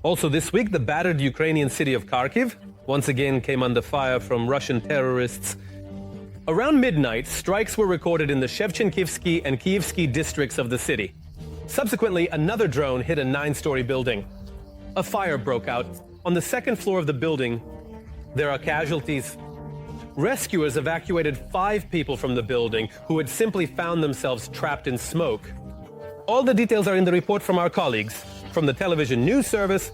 Also this week, the battered Ukrainian city of Kharkiv once again came under fire from Russian terrorists. Around midnight, strikes were recorded in the Shevchenkivsky and Kievsky districts of the city. Subsequently, another drone hit a 9-story building. A fire broke out. On the second floor of the building, there are casualties. Rescuers evacuated 5 people from the building who had simply found themselves trapped in smoke. All the details are in the report from our colleagues from the television news service.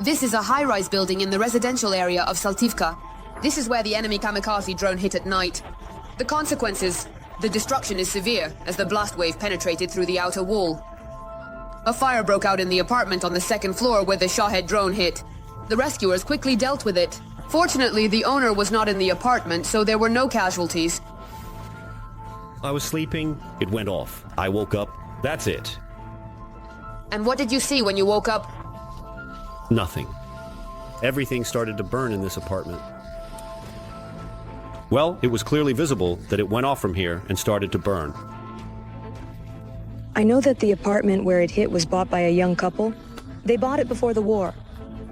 This is a high-rise building in the residential area of Saltivka. This is where the enemy kamikaze drone hit at night. The consequences, the destruction is severe as the blast wave penetrated through the outer wall. A fire broke out in the apartment on the second floor where the Shahed drone hit. The rescuers quickly dealt with it. Fortunately, the owner was not in the apartment, so there were no casualties. I was sleeping, it went off. I woke up, that's it. And what did you see when you woke up? Nothing. Everything started to burn in this apartment. Well, it was clearly visible that it went off from here and started to burn. I know that the apartment where it hit was bought by a young couple. They bought it before the war.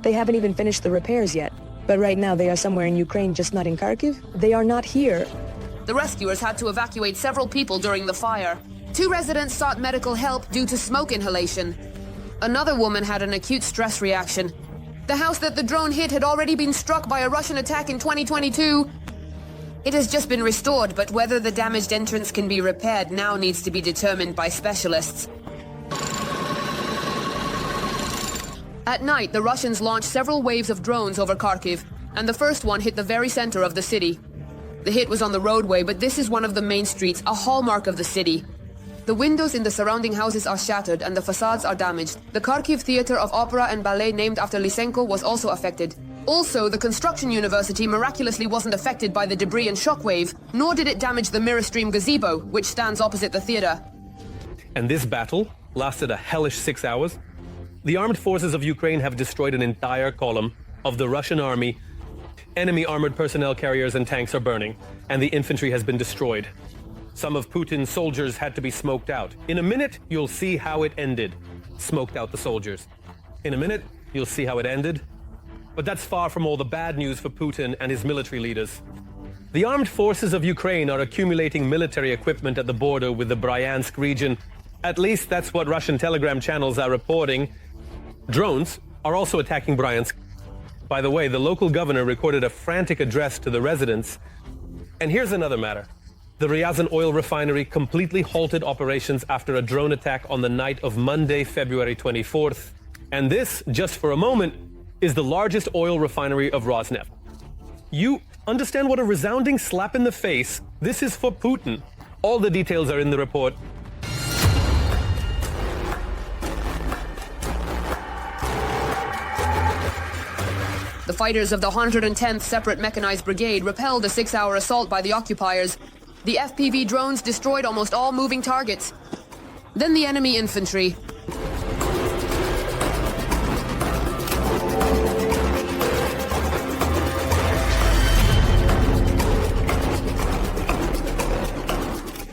They haven't even finished the repairs yet. But right now they are somewhere in Ukraine, just not in Kharkiv. They are not here. The rescuers had to evacuate several people during the fire. 2 residents sought medical help due to smoke inhalation. Another woman had an acute stress reaction. The house that the drone hit had already been struck by a Russian attack in 2022. It has just been restored, but whether the damaged entrance can be repaired now needs to be determined by specialists. At night, the Russians launched several waves of drones over Kharkiv, and the first one hit the very center of the city. The hit was on the roadway, but this is one of the main streets, a hallmark of the city. The windows in the surrounding houses are shattered and the facades are damaged. The Kharkiv Theater of Opera and Ballet named after Lysenko was also affected. Also, the construction university miraculously wasn't affected by the debris and shockwave, nor did it damage the Mirror Stream gazebo, which stands opposite the theater. And this battle lasted a hellish 6 hours. The armed forces of Ukraine have destroyed an entire column of the Russian army. Enemy armored personnel carriers and tanks are burning, and the infantry has been destroyed. Some of Putin's soldiers had to be smoked out. In a minute, you'll see how it ended. Smoked out the soldiers. In a minute, you'll see how it ended. But that's far from all the bad news for Putin and his military leaders. The armed forces of Ukraine are accumulating military equipment at the border with the Bryansk region. At least that's what Russian telegram channels are reporting. Drones are also attacking Bryansk. By the way, the local governor recorded a frantic address to the residents. And here's another matter. The Ryazan oil refinery completely halted operations after a drone attack on the night of Monday, February 24th. And this, just for a moment, is the largest oil refinery of Rosneft. You understand what a resounding slap in the face this is for Putin. All the details are in the report. The fighters of the 110th Separate Mechanized Brigade repelled a 6-hour assault by the occupiers. The FPV drones destroyed almost all moving targets. Then the enemy infantry.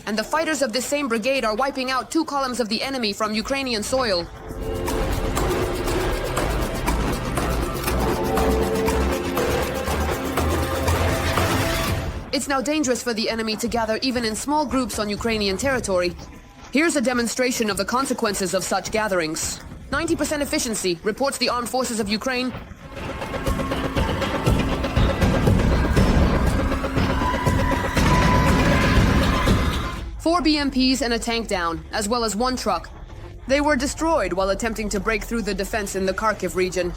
And the fighters of this same brigade are wiping out 2 columns of the enemy from Ukrainian soil. It's now dangerous for the enemy to gather even in small groups on Ukrainian territory. Here's a demonstration of the consequences of such gatherings. 90% efficiency, reports the Armed Forces of Ukraine. Four BMPs and a tank down, as well as 1 truck. They were destroyed while attempting to break through the defense in the Kharkiv region.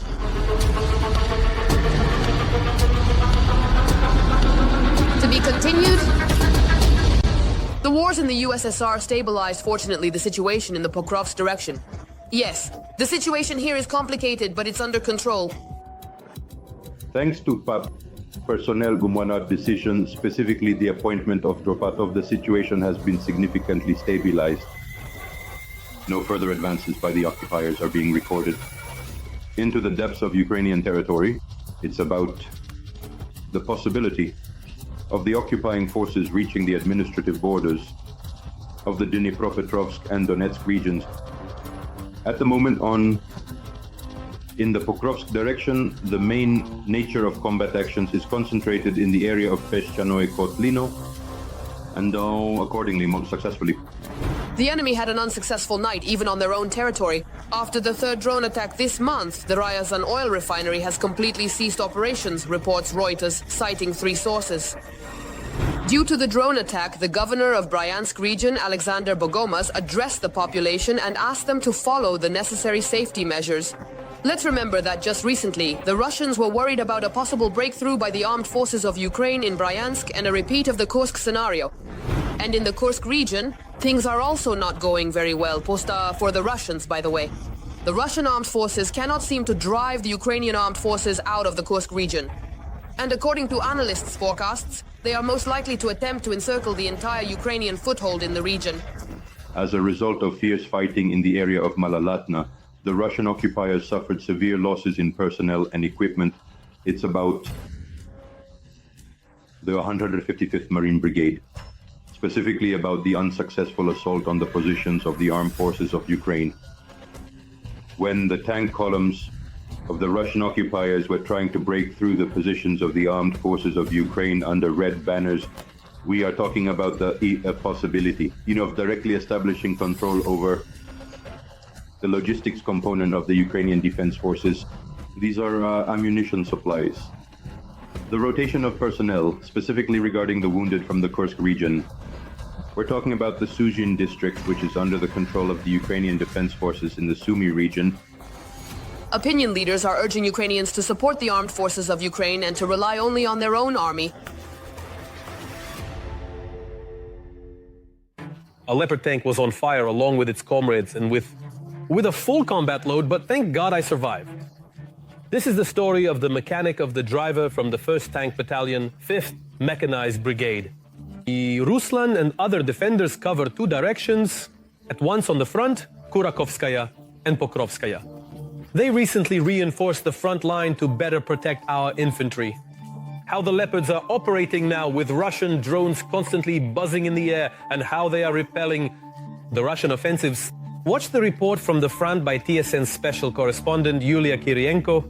To be continued. The wars in the USSR stabilized, fortunately, the situation in the Pokrovsk direction. Yes, the situation here is complicated, but it's under control. Thanks to PAP personnel Gumwana decision, specifically the appointment of Dropatov, the situation has been significantly stabilized. No further advances by the occupiers are being recorded. Into the depths of Ukrainian territory, it's about the possibility of the occupying forces reaching the administrative borders of the Dnipropetrovsk and Donetsk regions. At the moment, on In the Pokrovsk direction, the main nature of combat actions is concentrated in the area of Peshchanoe Kotlino, and accordingly, most successfully. The enemy had an unsuccessful night, even on their own territory. After the third drone attack this month, the Ryazan oil refinery has completely ceased operations, reports Reuters, citing 3 sources. Due to the drone attack, the governor of Bryansk region, Alexander Bogomaz, addressed the population and asked them to follow the necessary safety measures. Let's remember that just recently, the Russians were worried about a possible breakthrough by the armed forces of Ukraine in Bryansk and a repeat of the Kursk scenario. And in the Kursk region, things are also not going very well, for the Russians, by the way. The Russian armed forces cannot seem to drive the Ukrainian armed forces out of the Kursk region. And according to analysts' forecasts, they are most likely to attempt to encircle the entire Ukrainian foothold in the region. As a result of fierce fighting in the area of Malalatna, the Russian occupiers suffered severe losses in personnel and equipment. It's about the 155th Marine Brigade, specifically about the unsuccessful assault on the positions of the armed forces of Ukraine. When the tank columns of the Russian occupiers were trying to break through the positions of the armed forces of Ukraine under red banners, we are talking about a possibility, of directly establishing control over the logistics component of the Ukrainian defense forces. These are ammunition supplies. The rotation of personnel, specifically regarding the wounded from the Kursk region. We're talking about the Suzhin district, which is under the control of the Ukrainian defense forces in the Sumy region. Opinion leaders are urging Ukrainians to support the armed forces of Ukraine and to rely only on their own army. A Leopard tank was on fire along with its comrades and with a full combat load, but thank God I survived. This is the story of the mechanic of the driver from the 1st Tank Battalion, 5th Mechanized Brigade. Ruslan and other defenders cover 2 directions, at once on the front, Kurakovskaya and Pokrovskaya. They recently reinforced the front line to better protect our infantry. How the Leopards are operating now with Russian drones constantly buzzing in the air and how they are repelling the Russian offensives. Watch the report from the front by TSN special correspondent Yulia Kirienko.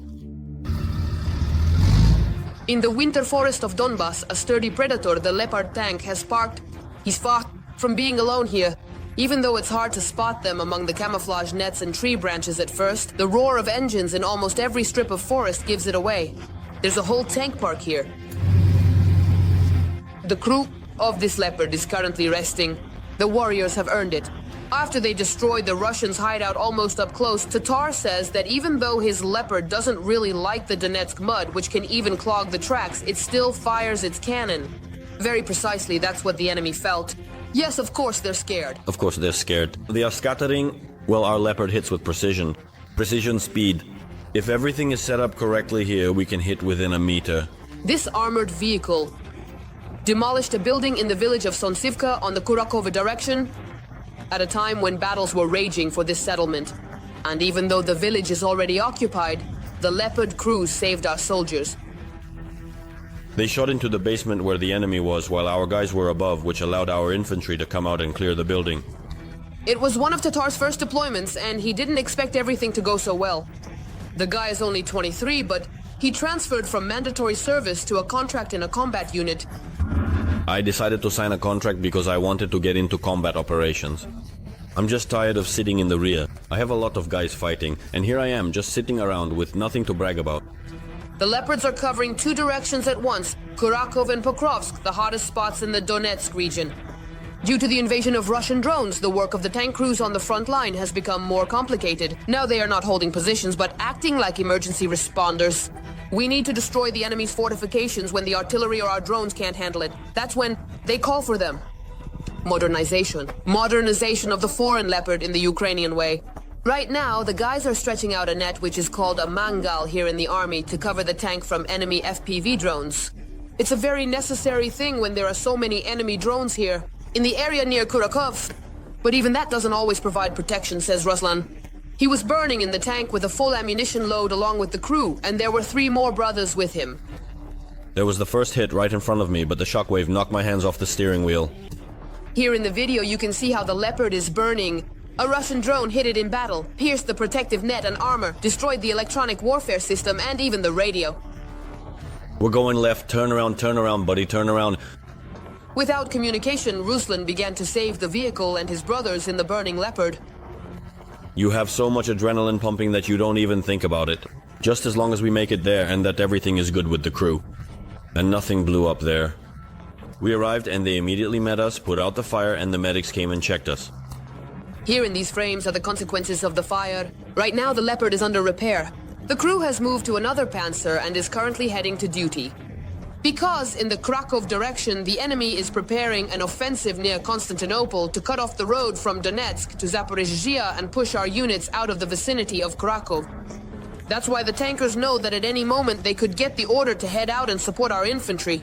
In the winter forest of Donbass, a sturdy predator, the Leopard tank, has parked. He's far from being alone here. Even though it's hard to spot them among the camouflage nets and tree branches at first, the roar of engines in almost every strip of forest gives it away. There's a whole tank park here. The crew of this Leopard is currently resting. The warriors have earned it. After they destroyed the Russians' hideout almost up close, Tatar says that even though his Leopard doesn't really like the Donetsk mud, which can even clog the tracks, it still fires its cannon. Very precisely, that's what the enemy felt. Yes, of course they're scared. Of course they're scared. They are scattering. Well, our Leopard hits with precision. Precision speed. If everything is set up correctly here, we can hit within a meter. This armored vehicle demolished a building in the village of Sonsivka on the Kurakova direction at a time when battles were raging for this settlement. And even though the village is already occupied, the Leopard crews saved our soldiers. They shot into the basement where the enemy was while our guys were above, which allowed our infantry to come out and clear the building. It was one of Tatar's first deployments, and he didn't expect everything to go so well. The guy is only 23, but he transferred from mandatory service to a contract in a combat unit. I decided to sign a contract because I wanted to get into combat operations. I'm just tired of sitting in the rear. I have a lot of guys fighting, and here I am just sitting around with nothing to brag about. The Leopards are covering 2 directions at once, Kharkiv and Pokrovsk, the hottest spots in the Donetsk region. Due to the invasion of Russian drones, the work of the tank crews on the front line has become more complicated. Now they are not holding positions, but acting like emergency responders. We need to destroy the enemy's fortifications when the artillery or our drones can't handle it. That's when they call for them. Modernization. Modernization of the foreign Leopard in the Ukrainian way. Right now, the guys are stretching out a net which is called a mangal here in the army to cover the tank from enemy FPV drones. It's a very necessary thing when there are so many enemy drones here, in the area near Kharkiv. But even that doesn't always provide protection, says Ruslan. He was burning in the tank with a full ammunition load along with the crew, and there were 3 more brothers with him. There was the first hit right in front of me, but the shockwave knocked my hands off the steering wheel. Here in the video, you can see how the Leopard is burning A Russian drone hit it in battle, pierced the protective net and armor, destroyed the electronic warfare system and even the radio. We're going left. Turn around, buddy, turn around. Without communication, Ruslan began to save the vehicle and his brothers in the burning Leopard. You have so much adrenaline pumping that you don't even think about it. Just as long as we make it there and that everything is good with the crew. And nothing blew up there. We arrived and they immediately met us, put out the fire, and the medics came and checked us. Here in these frames are the consequences of the fire. Right now the Leopard is under repair. The crew has moved to another Panzer and is currently heading to duty. Because in the Kharkiv direction, the enemy is preparing an offensive near Constantinople to cut off the road from Donetsk to Zaporizhzhia and push our units out of the vicinity of Kharkiv. That's why the tankers know that at any moment they could get the order to head out and support our infantry.